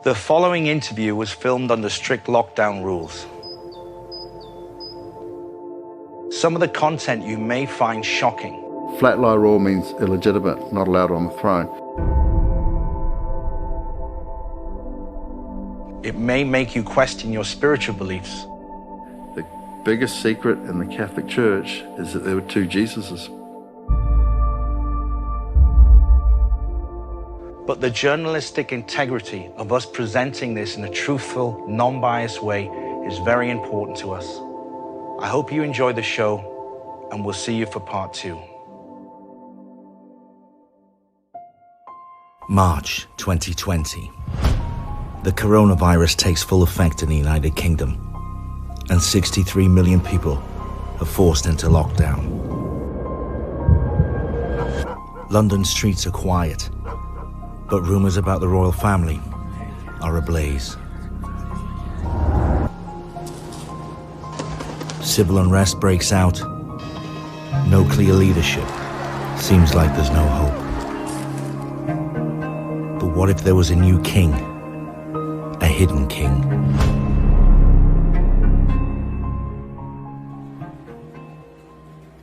The following interview was filmed under strict lockdown rules. Some of the content you may find shocking. Flat lie rule means illegitimate, not allowed on the throne. It may make you question your spiritual beliefs. The biggest secret in the Catholic Church is that there were two Jesuses. But the journalistic integrity of us presenting this in a truthful, non-biased way is very important to us. I hope you enjoy the show, and we'll see you for part 2. March 2020. The coronavirus takes full effect in the United Kingdom, and 63 million people are forced into lockdown. London streets are quiet, but rumours about the royal family are ablaze. Civil unrest breaks out. No clear leadership. Seems like there's no hope. But what if there was a new king? A hidden king?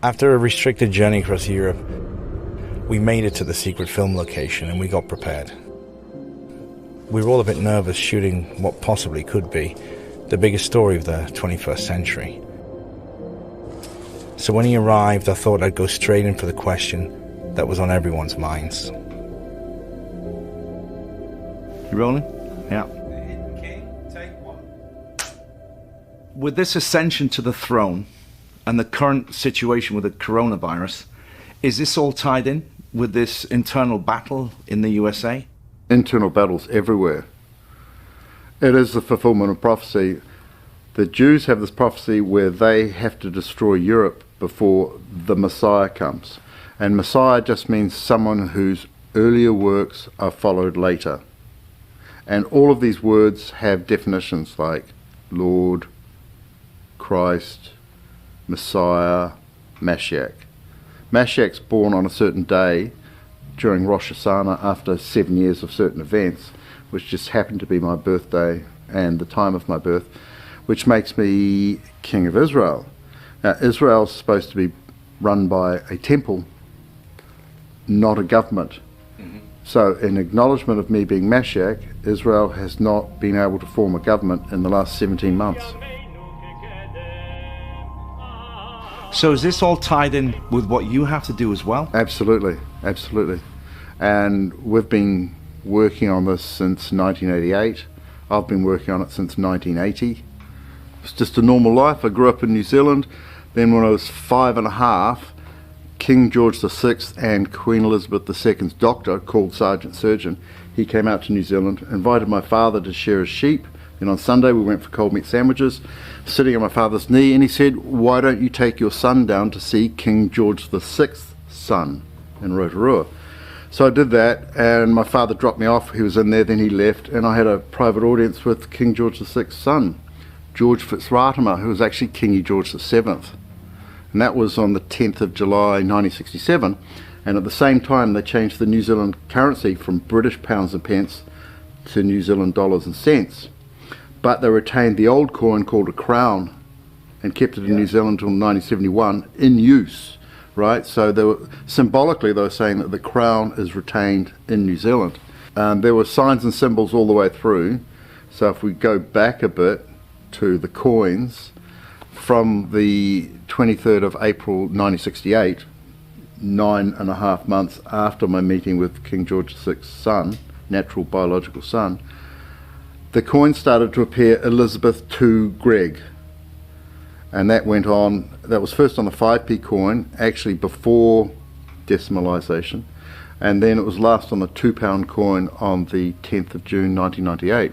After a restricted journey across Europe, we made it to the secret film location and we got prepared. We were all a bit nervous shooting what possibly could be the biggest story of the 21st century. So when he arrived, I thought I'd go straight in for the question that was on everyone's minds. You rolling? Yeah. The Hidden King, take 1. With this ascension to the throne and the current situation with the coronavirus, is this all tied in with this internal battle in the USA? Internal battles everywhere. It is the fulfillment of prophecy. The Jews have this prophecy where they have to destroy Europe before the Messiah comes. And Messiah just means someone whose earlier works are followed later. And all of these words have definitions like Lord, Christ, Messiah, Mashiach. Mashiach's born on a certain day during Rosh Hashanah after 7 years of certain events, which just happened to be my birthday and the time of my birth, which makes me King of Israel. Now, Israel's supposed to be run by a temple, not a government. So in acknowledgement of me being Mashiach, Israel has not been able to form a government in the last 17 months. So is this all tied in with what you have to do as well? Absolutely, absolutely. And we've been working on this since 1988. I've been working on it since 1980. It's just a normal life. I grew up in New Zealand. Then when I was 5 and a half, King George VI and Queen Elizabeth II's doctor, called Sergeant Surgeon, he came out to New Zealand, invited my father to share his sheep. And on Sunday we went for cold meat sandwiches, sitting on my father's knee, and he said, "Why don't you take your son down to see King George VI's son in Rotorua?" So I did that, and my father dropped me off. He was in there, then he left, and I had a private audience with King George VI's son, George Fitzratimer, who was actually King George VII. And that was on the 10th of July 1967, and at the same time they changed the New Zealand currency from British pounds and pence to New Zealand dollars and cents. But they retained the old coin called a crown and kept it in New Zealand until 1971 in use, right? So they were, symbolically they were saying that the crown is retained in New Zealand. There were signs and symbols all the way through. So if we go back a bit to the coins, from the 23rd of April 1968, 9.5 months after my meeting with King George VI's son, natural biological son, the coin started to appear Elizabeth II Greg. And that went on, that was first on the 5p coin, actually before decimalisation, and then it was last on the £2 coin on the 10th of June 1998.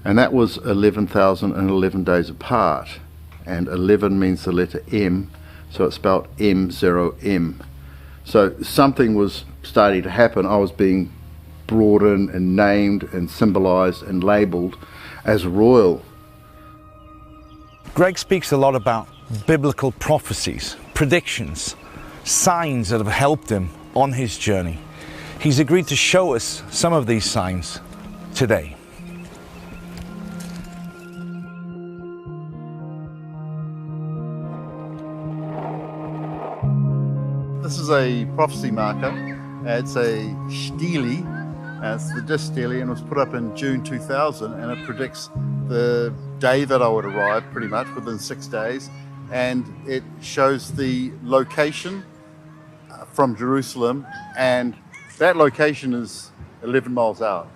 And that was 11,011 days apart. And 11 means the letter M, so it's spelled M0M. So something was starting to happen. I was being brought in and named and symbolised and labelled as royal. Greg speaks a lot about biblical prophecies, predictions, signs that have helped him on his journey. He's agreed to show us some of these signs today. is a prophecy marker. It's a stele, it's the disc stele, and it was put up in June 2000, and it predicts the day that I would arrive, pretty much within 6 days, and it shows the location from Jerusalem, and that location is 11 miles out.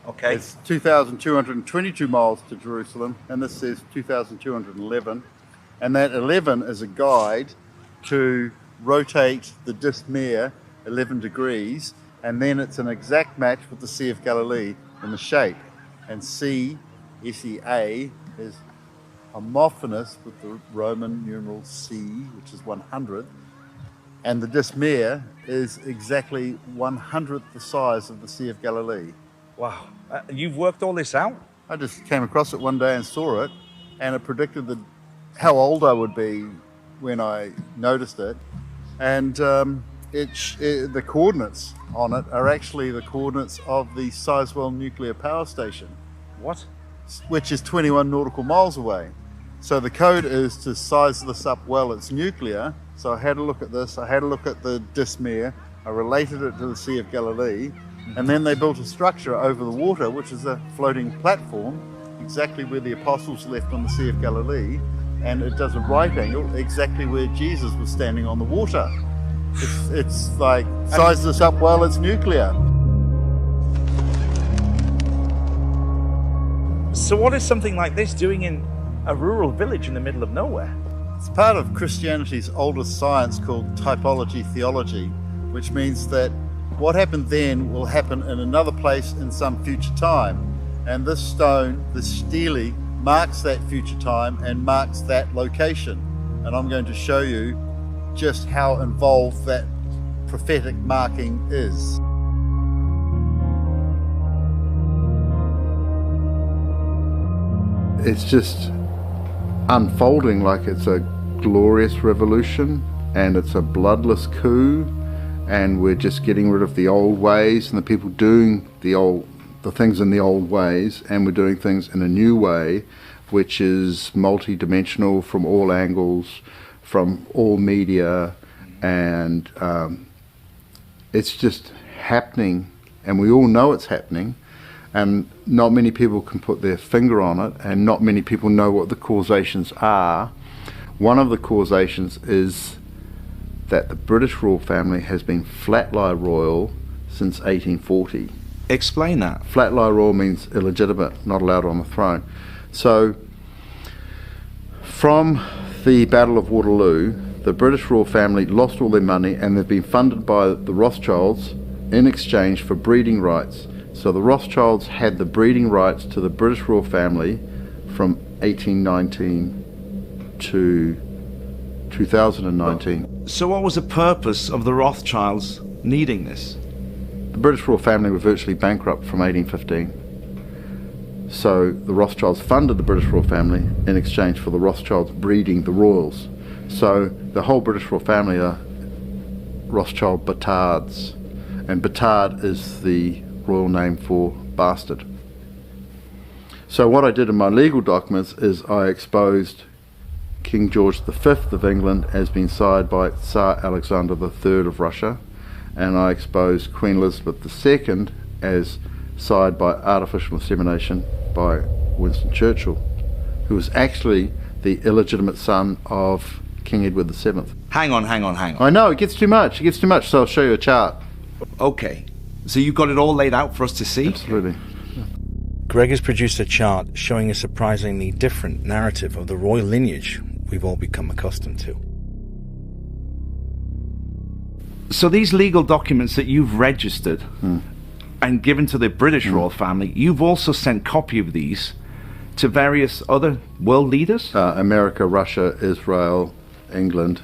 Okay. It's 2,222 miles to Jerusalem, and this says 2,211, and that 11 is a guide to rotate the disc mirror 11 degrees, and then it's an exact match with the Sea of Galilee in the shape. And SEA is homophonous with the Roman numeral C, which is 100, and the disc mirror is exactly 100th the size of the Sea of Galilee. Wow. You've worked all this out? I just came across it one day and saw it, and it predicted how old I would be when I noticed it. And the coordinates on it are actually the coordinates of the Sizewell nuclear power station. What? Which is 21 nautical miles away. So the code is to size this up well, it's nuclear. So I had a look at this, I had a look at the disc mirror, I related it to the Sea of Galilee, and then they built a structure over the water, which is a floating platform, exactly where the apostles left on the Sea of Galilee, and it does a right angle exactly where Jesus was standing on the water. It's like, size this up well, it's nuclear. So what is something like this doing in a rural village in the middle of nowhere? It's part of Christianity's oldest science called typology theology, which means that what happened then will happen in another place in some future time. And this stone, this stele, marks that future time and marks that location. And I'm going to show you just how involved that prophetic marking is. It's just unfolding like it's a glorious revolution, and it's a bloodless coup, and we're just getting rid of the old ways and the people doing the things in the old ways, and we're doing things in a new way, which is multi-dimensional from all angles, from all media, and it's just happening, and we all know it's happening, and not many people can put their finger on it, and not many people know what the causations are. One of the causations is that the British royal family has been flat-lie royal since 1840. Explain that. Flat-lie royal means illegitimate, not allowed on the throne. So, from the Battle of Waterloo, the British royal family lost all their money, and they've been funded by the Rothschilds in exchange for breeding rights. So the Rothschilds had the breeding rights to the British royal family from 1819 to 2019. So what was the purpose of the Rothschilds needing this? The British royal family were virtually bankrupt from 1815. So the Rothschilds funded the British royal family in exchange for the Rothschilds breeding the royals. So the whole British royal family are Rothschild Batards, and Batard is the royal name for bastard. So what I did in my legal documents is I exposed King George V of England as being sired by Tsar Alexander III of Russia, and I exposed Queen Elizabeth II as sired by artificial insemination by Winston Churchill, who was actually the illegitimate son of King Edward VII. Hang on. I know, it gets too much, so I'll show you a chart. Okay, so you've got it all laid out for us to see? Absolutely. Greg has produced a chart showing a surprisingly different narrative of the royal lineage we've all become accustomed to. So these legal documents that you've registered and given to the British royal family, you've also sent copy of these to various other world leaders? America, Russia, Israel, England,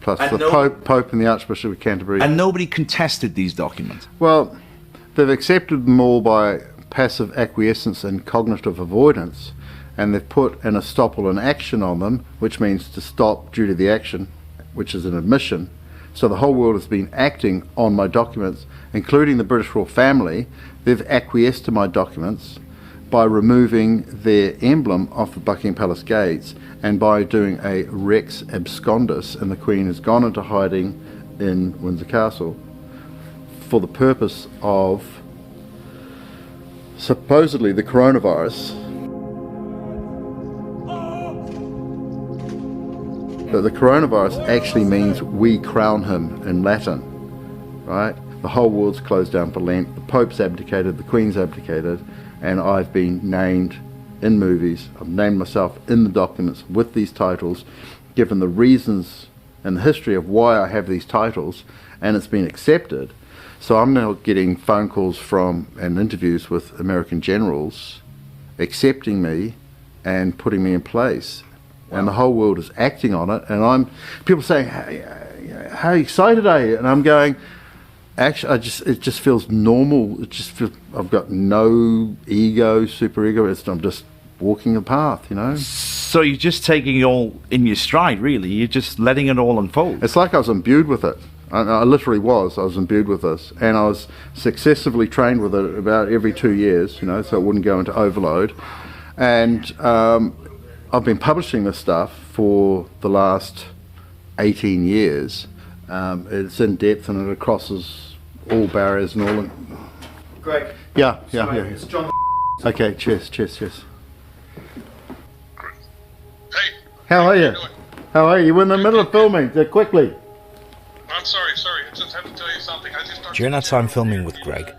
plus And the Pope and the Archbishop of Canterbury. And nobody contested these documents? Well, they've accepted them all by passive acquiescence and cognitive avoidance, and they've put an estoppel in action on them, which means to stop due to the action, which is an admission. So the whole world has been acting on my documents, including the British royal family. They've acquiesced to my documents by removing their emblem off the Buckingham Palace gates, and by doing a Rex Abscondus, and the Queen has gone into hiding in Windsor Castle for the purpose of supposedly the coronavirus. But the coronavirus actually means we crown him in Latin, right? The whole world's closed down for Lent, the Pope's abdicated, the Queen's abdicated, and I've been named in movies, I've named myself in the documents with these titles, given the reasons and the history of why I have these titles, and it's been accepted. So I'm now getting phone calls from and interviews with American generals accepting me and putting me in place. Wow. And the whole world is acting on it, and people saying, how excited are you? And I'm going, actually, it just feels normal. It just feels, I've got no ego, super ego. I'm just walking the path, you know. So you're just taking it all in your stride, really. You're just letting it all unfold. It's like I was imbued with it. I literally was. I was imbued with this, and I was successively trained with it about every 2 years, you know, so it wouldn't go into overload. And I've been publishing this stuff for the last 18 years. It's in depth and it crosses all barriers and all. Greg. Yeah. It's John. Okay, cheers. Hey. How are you? How are you? You were in the middle of filming. Quickly. I'm sorry. I just have to tell you something. During our time filming with Greg,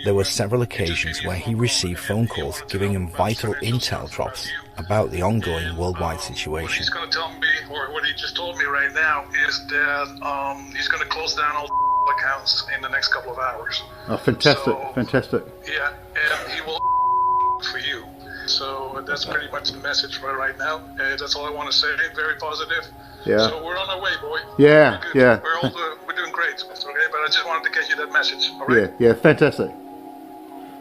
there were several occasions where he received phone calls giving him vital intel drops about the ongoing worldwide situation. What he's going to tell me, or what he just told me right now, is that he's going to close down all accounts in the next couple of hours. Oh, fantastic. Yeah, and he will for you. So that's pretty much the message for right now. That's all I want to say. Very positive. Yeah. So we're on our way, boy. Yeah. We're doing great. Okay, but I just wanted to get you that message. All right. Yeah. Fantastic.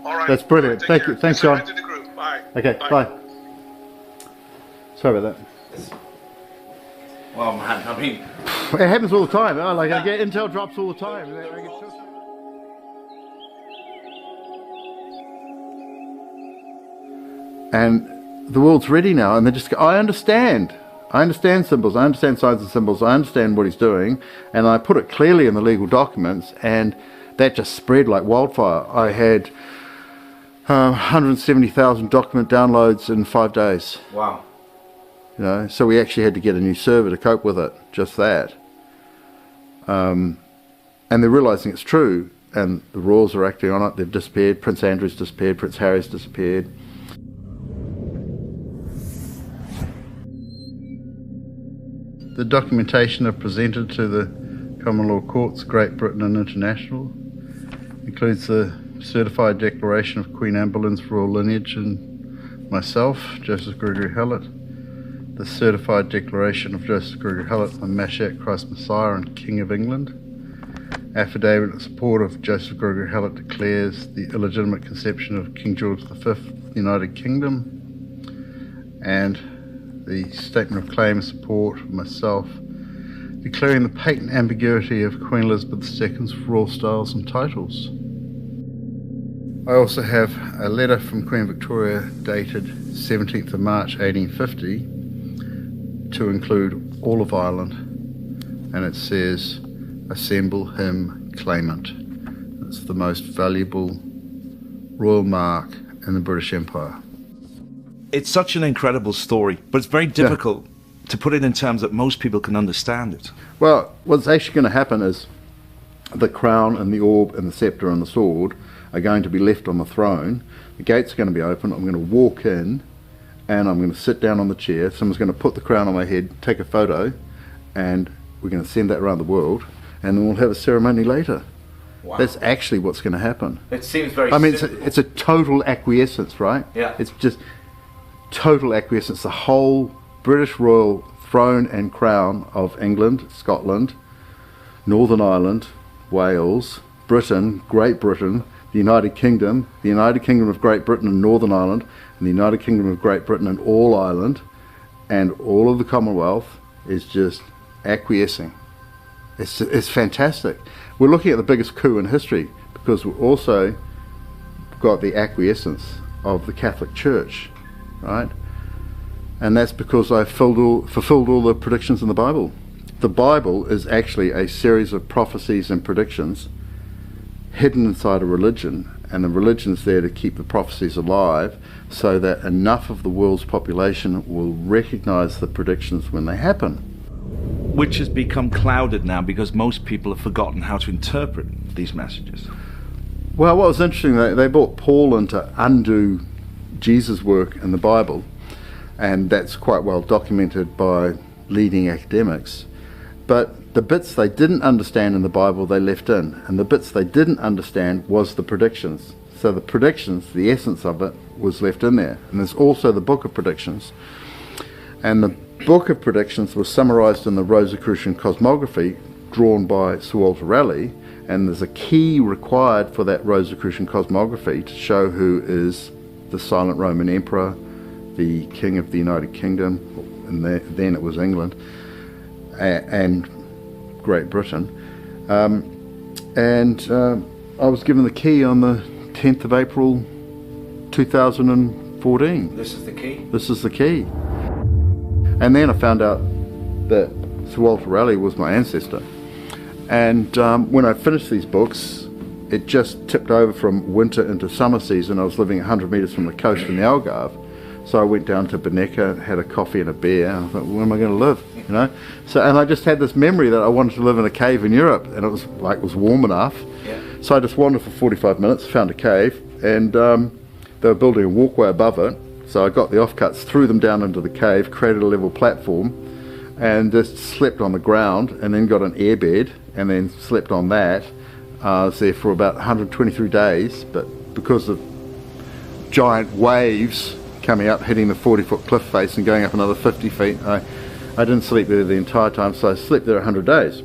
All right. That's brilliant. Take Thank care. you. Thanks, John. To the group. Bye. Okay. Bye. Sorry about that. Well, man, I mean, it happens all the time. I get intel drops all the time. And the world's ready now, and they just go, I understand symbols, I understand signs and symbols, I understand what he's doing, and I put it clearly in the legal documents, and that just spread like wildfire. I had 170,000 document downloads in 5 days. wow. You know, so we actually had to get a new server to cope with it, just that. And they're realising it's true, and the royals are acting on it. They've disappeared. Prince Andrew's disappeared. Prince Harry's disappeared. The documentation I've presented to the Common Law Courts, Great Britain and International, includes the certified declaration of Queen Anne Boleyn's royal lineage and myself, Joseph Gregory Hallett, the certified declaration of Joseph Gregory Hallett, the Mashiach, Christ Messiah and King of England. Affidavit in support of Joseph Gregory Hallett declares the illegitimate conception of King George V, United Kingdom, and the statement of claim in support of myself, declaring the patent ambiguity of Queen Elizabeth II's royal styles and titles. I also have a letter from Queen Victoria dated 17th of March 1850 to include all of Ireland, and it says, assemble him claimant. It's the most valuable royal mark in the British Empire. It's such an incredible story, but it's very difficult to put it in terms that most people can understand it. Well, what's actually going to happen is the crown and the orb and the sceptre and the sword are going to be left on the throne. The gates are going to be open. I'm going to walk in and I'm going to sit down on the chair. Someone's going to put the crown on my head, take a photo, and we're going to send that around the world, and then we'll have a ceremony later. Wow. That's actually what's going to happen. It seems very it's a total acquiescence, right? Yeah. It's just total acquiescence. The whole British royal throne and crown of England, Scotland, Northern Ireland, Wales, Britain, Great Britain, the United Kingdom of Great Britain and Northern Ireland, and the United Kingdom of Great Britain and all Ireland, and all of the Commonwealth is just acquiescing. It's fantastic. We're looking at the biggest coup in history because we've also got the acquiescence of the Catholic Church, right? And that's because I fulfilled all the predictions in the Bible. The Bible is actually a series of prophecies and predictions hidden inside a religion, and the religion's there to keep the prophecies alive so that enough of the world's population will recognize the predictions when they happen. Which has become clouded now because most people have forgotten how to interpret these messages. Well, what was interesting, they brought Paul in to undo Jesus' work in the Bible, and that's quite well documented by leading academics. But the bits they didn't understand in the Bible they left in, and the bits they didn't understand was the predictions. So the predictions, the essence of it, was left in there. And there's also the Book of Predictions. And the Book of Predictions was summarised in the Rosicrucian Cosmography drawn by Sir Walter Raleigh, and there's a key required for that Rosicrucian Cosmography to show who is the silent Roman Emperor, the King of the United Kingdom, and then it was England, and Great Britain. I was given the key on the 10th of April 2014. This is the key? This is the key. And then I found out that Sir Walter Raleigh was my ancestor. And when I finished these books, it just tipped over from winter into summer season. I was living 100 metres from the coast in the Algarve. So I went down to Bonnecca, had a coffee and a beer, and I thought, where am I going to live? You know? And I just had this memory that I wanted to live in a cave in Europe, and it was warm enough. Yeah. So I just wandered for 45 minutes, found a cave, and they were building a walkway above it. So I got the offcuts, threw them down into the cave, created a level platform, and just slept on the ground, and then got an airbed, and then slept on that. I was there for about 123 days, but because of giant waves coming up, hitting the 40-foot cliff face and going up another 50 feet, I didn't sleep there the entire time, so I slept there 100 days.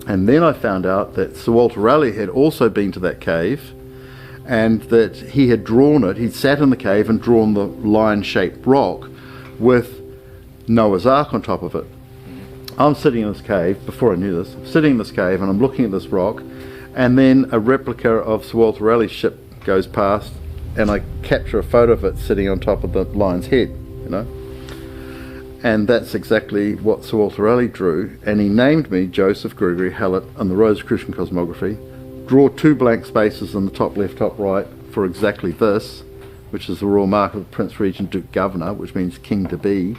And then I found out that Sir Walter Raleigh had also been to that cave, and that he had drawn it, he'd sat in the cave and drawn the lion-shaped rock with Noah's Ark on top of it. I'm sitting in this cave, before I knew this, I'm sitting in this cave and I'm looking at this rock, and then a replica of Sir Walter Raleigh's ship goes past, and I capture a photo of it sitting on top of the lion's head, you know. And that's exactly what Sir Walter Raleigh drew, and he named me Joseph Gregory Hallett on the Rosicrucian Cosmography. Draw 2 blank spaces in the top left, top right for exactly this, which is the royal mark of the Prince Regent Duke Governor, which means king to be.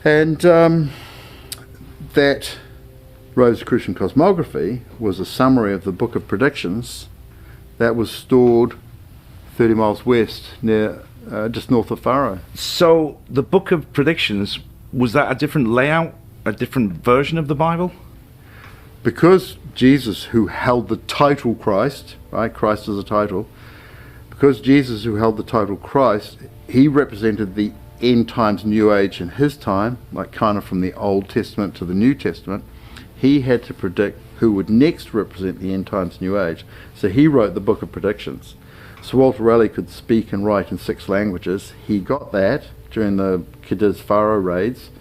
And that Rosicrucian Cosmography was a summary of the Book of Predictions that was stored 30 miles west, near just north of Faro. So the Book of Predictions, was that a different layout, a different version of the Bible? Because Jesus, who held the title Christ, right, Christ is a title, because Jesus, who held the title Christ, he represented the end times New Age in his time, like kind of from the Old Testament to the New Testament. He had to predict who would next represent the end times New Age. So he wrote the Book of Predictions. Sir Walter Raleigh could speak and write in 6 languages. He got that during the Cadiz Faro raids,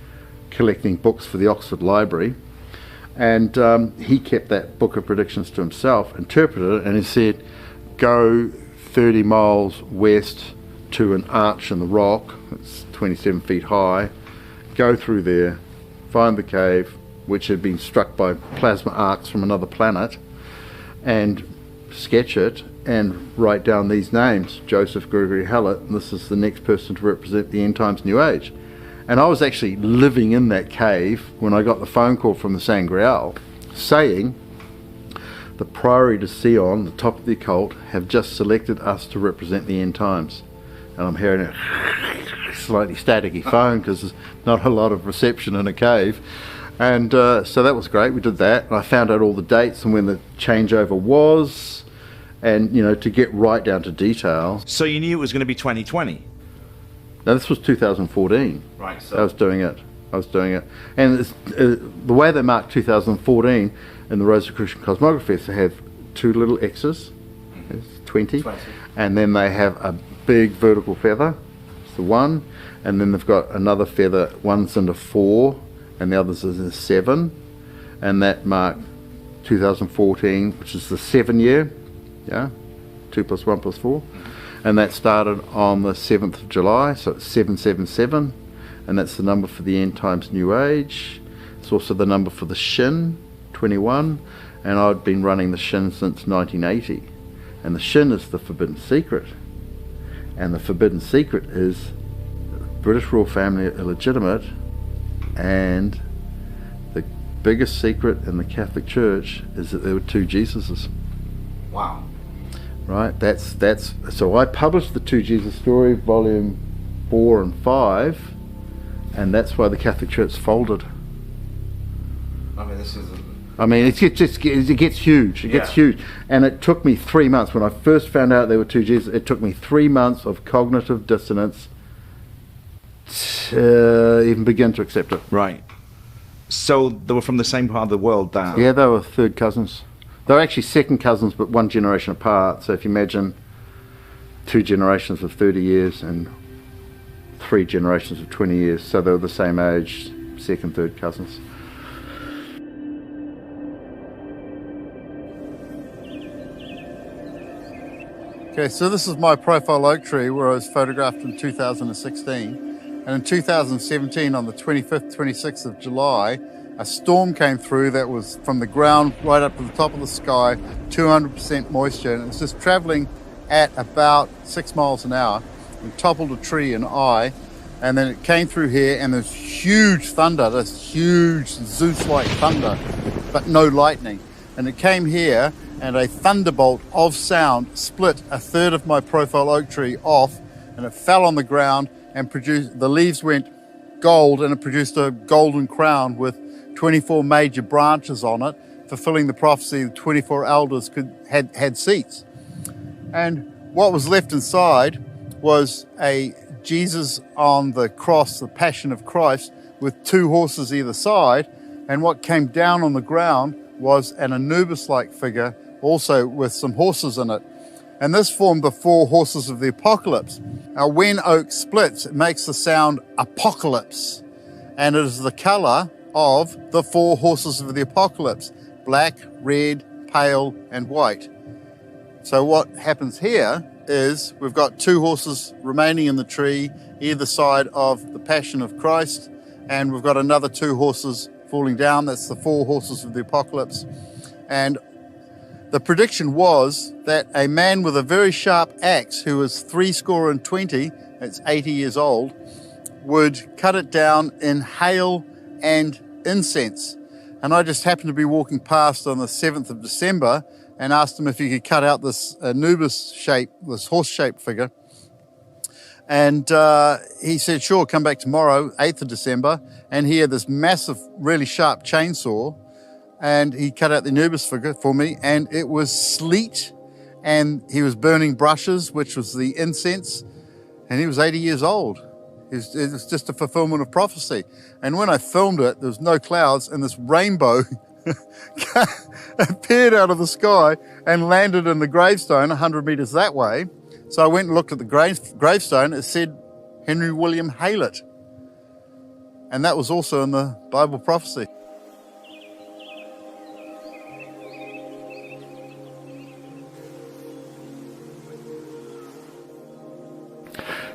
collecting books for the Oxford Library. And he kept that Book of Predictions to himself, interpreted it, and he said, go 30 miles west to an arch in the rock, it's 27 feet high, go through there, find the cave, which had been struck by plasma arcs from another planet, and sketch it and write down these names, Joseph Gregory Hallett, and this is the next person to represent the end times New Age. And I was actually living in that cave when I got the phone call from the Sangreal saying the Priory de Sion, the top of the occult, have just selected us to represent the end times. And I'm hearing a slightly staticky phone because there's not a lot of reception in a cave. And so that was great. We did that, and I found out all the dates and when the changeover was, and you know, to get right down to detail. So you knew it was going to be 2020? Now this was 2014. Right. So I was doing it. And it's, the way they marked 2014 in the Rosicrucian Cosmography is they have 2 little X's, it's 20, and then they have a big vertical feather, it's the 1, and then they've got another feather, one's into 4, and the other's is a 7, and that marked 2014, which is the 7 year, yeah, 2 plus 1 plus 4, and that started on the 7th of July, so it's 777, and that's the number for the end times New Age. It's also the number for the Shin, 21, and I'd been running the Shin since 1980. And the Shin is the Forbidden Secret. And the Forbidden Secret is British royal family are illegitimate, and the biggest secret in the Catholic Church is that there were two Jesuses. Wow. Right, so I published the Two Jesus Story, volume 4 and 5, and that's why the Catholic Church folded. I mean, this is... it gets huge. It gets huge. And it took me 3 months. When I first found out there were two Jesus, it took me 3 months of cognitive dissonance to even begin to accept it. Right. So they were from the same part of the world that... Yeah, they were third cousins. They were actually second cousins, but one generation apart. So if you imagine 2 generations of 30 years and 3 generations of 20 years, so they were the same age, second, third cousins. Okay, so this is my profile oak tree where I was photographed in 2016. And in 2017, on the 25th, 26th of July, a storm came through that was from the ground right up to the top of the sky, 200% moisture, and it was just traveling at about 6 miles an hour and toppled a tree in Eye, and then it came through here, and there's huge thunder, this huge Zeus-like thunder, but no lightning. And it came here, and a thunderbolt of sound split a third of my profile oak tree off, and it fell on the ground and produced, the leaves went gold, and it produced a golden crown with 24 major branches on it, fulfilling the prophecy that 24 elders had seats. And what was left inside was a Jesus on the cross, the Passion of Christ, with 2 horses either side, and what came down on the ground was an Anubis-like figure, also with some horses in it. And this formed the 4 horses of the apocalypse. Now, when oak splits, it makes the sound apocalypse, and it is the color of the 4 horses of the apocalypse: black, red, pale, and white. So what happens here is we've got 2 horses remaining in the tree either side of the Passion of Christ, and we've got another 2 horses falling down. That's the 4 horses of the apocalypse. And the prediction was that a man with a very sharp axe, who was 20, that's 80 years old, would cut it down in hail and incense. And I just happened to be walking past on the 7th of December and asked him if he could cut out this Anubis shape, this horse-shaped figure. And he said, sure, come back tomorrow, 8th of December. And he had this massive, really sharp chainsaw, and he cut out the Anubis figure for me, and it was sleet, and he was burning brushes, which was the incense, and he was 80 years old. It was just a fulfillment of prophecy. And when I filmed it, there was no clouds, and this rainbow appeared out of the sky and landed in the gravestone 100 meters that way. So I went and looked at the gravestone. It said Henry William Hallett. And that was also in the Bible prophecy.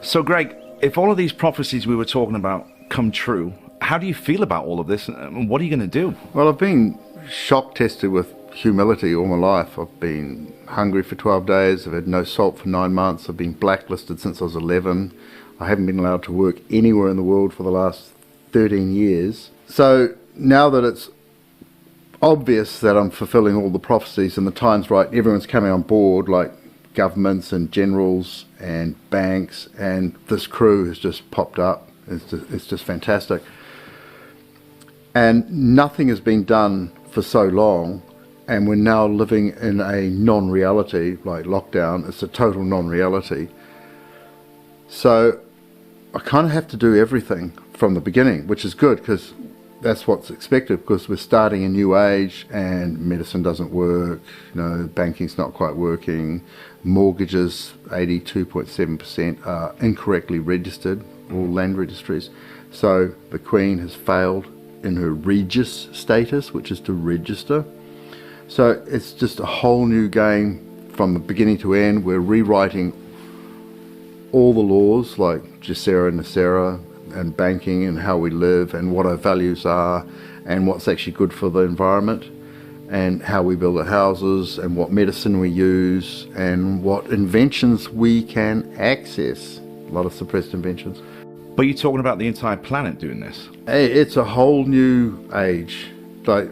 So, Greg, if all of these prophecies we were talking about come true, how do you feel about all of this, and what are you going to do? Well, I've been shock tested with humility all my life. I've been hungry for 12 days. I've had no salt for 9 months. I've been blacklisted since I was 11. I haven't been allowed to work anywhere in the world for the last 13 years. So now that it's obvious that I'm fulfilling all the prophecies and the time's right, everyone's coming on board, like governments and generals and banks, and this crew has just popped up. It's just fantastic. And nothing has been done for so long, and we're now living in a non-reality, like lockdown. It's a total non-reality. So I kind of have to do everything from the beginning, which is good, because that's what's expected, because we're starting a new age and medicine doesn't work, banking's not quite working, mortgages, 82.7% are incorrectly registered, all land registries. So the Queen has failed in her Regis status, which is to register. So it's just a whole new game from the beginning to end. We're rewriting all the laws, like Gesera, Nasera, and banking and how we live and what our values are and what's actually good for the environment and how we build our houses and what medicine we use and what inventions we can access. A lot of suppressed inventions. But you're talking about the entire planet doing this. It's a whole new age. Like,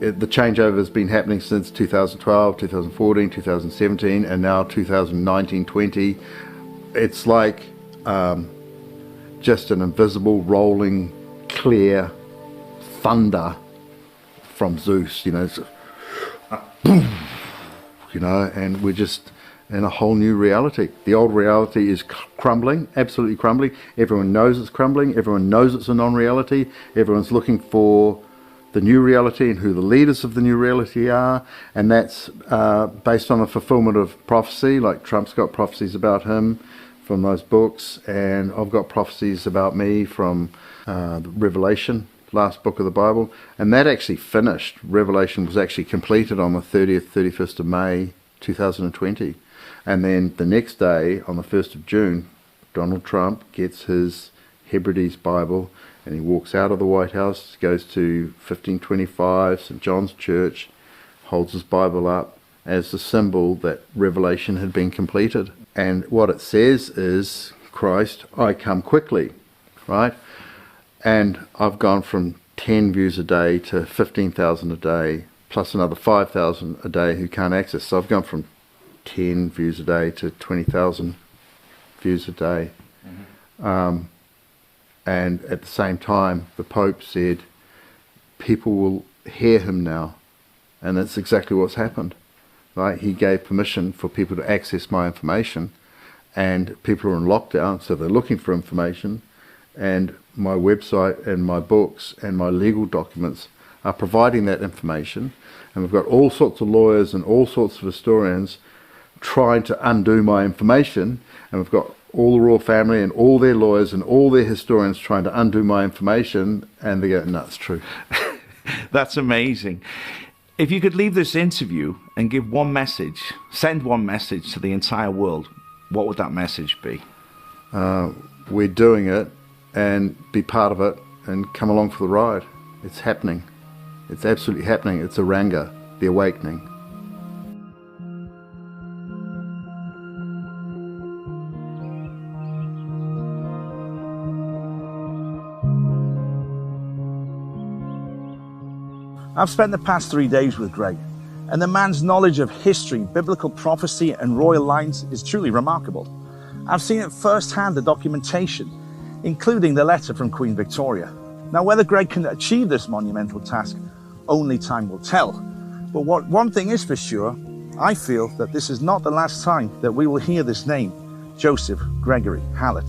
the changeover has been happening since 2012, 2014, 2017, and now 2019-20. It's like just an invisible, rolling, clear thunder from Zeus, you know, it's, boom, you know, and we're just in a whole new reality. The old reality is crumbling, absolutely crumbling. Everyone knows it's crumbling. Everyone knows it's a non-reality. Everyone's looking for the new reality and who the leaders of the new reality are, and that's based on the fulfillment of prophecy. Like Trump's got prophecies about him from those books, and I've got prophecies about me from Revelation, last book of the Bible, and that actually finished. Revelation was actually completed on the 30th, 31st of May 2020, and then the next day, on the 1st of June, Donald Trump gets his Hebrides Bible and he walks out of the White House, goes to 1525 St. John's Church, holds his Bible up as the symbol that Revelation had been completed. And what it says is, Christ, I come quickly, right? And I've gone from 10 views a day to 15,000 a day, plus another 5,000 a day who can't access. So I've gone from 10 views a day to 20,000 views a day. Mm-hmm. And at the same time, the Pope said, people will hear him now. And that's exactly what's happened. Right? He gave permission for people to access my information, and people are in lockdown, so they're looking for information, and my website and my books and my legal documents are providing that information, and we've got all sorts of lawyers and all sorts of historians trying to undo my information, and we've got all the royal family and all their lawyers and all their historians trying to undo my information, and they go, no, it's true. That's amazing. If you could leave this interview and give one message, send one message to the entire world, what would that message be? We're doing it, and be part of it, and come along for the ride. It's happening. It's absolutely happening. It's a Ranga, the awakening. I've spent the past 3 days with Greg, and the man's knowledge of history, biblical prophecy, and royal lines is truly remarkable. I've seen it firsthand, the documentation, including the letter from Queen Victoria. Now, whether Greg can achieve this monumental task, only time will tell. But one thing is for sure, I feel that this is not the last time that we will hear this name, Joseph Gregory Hallett.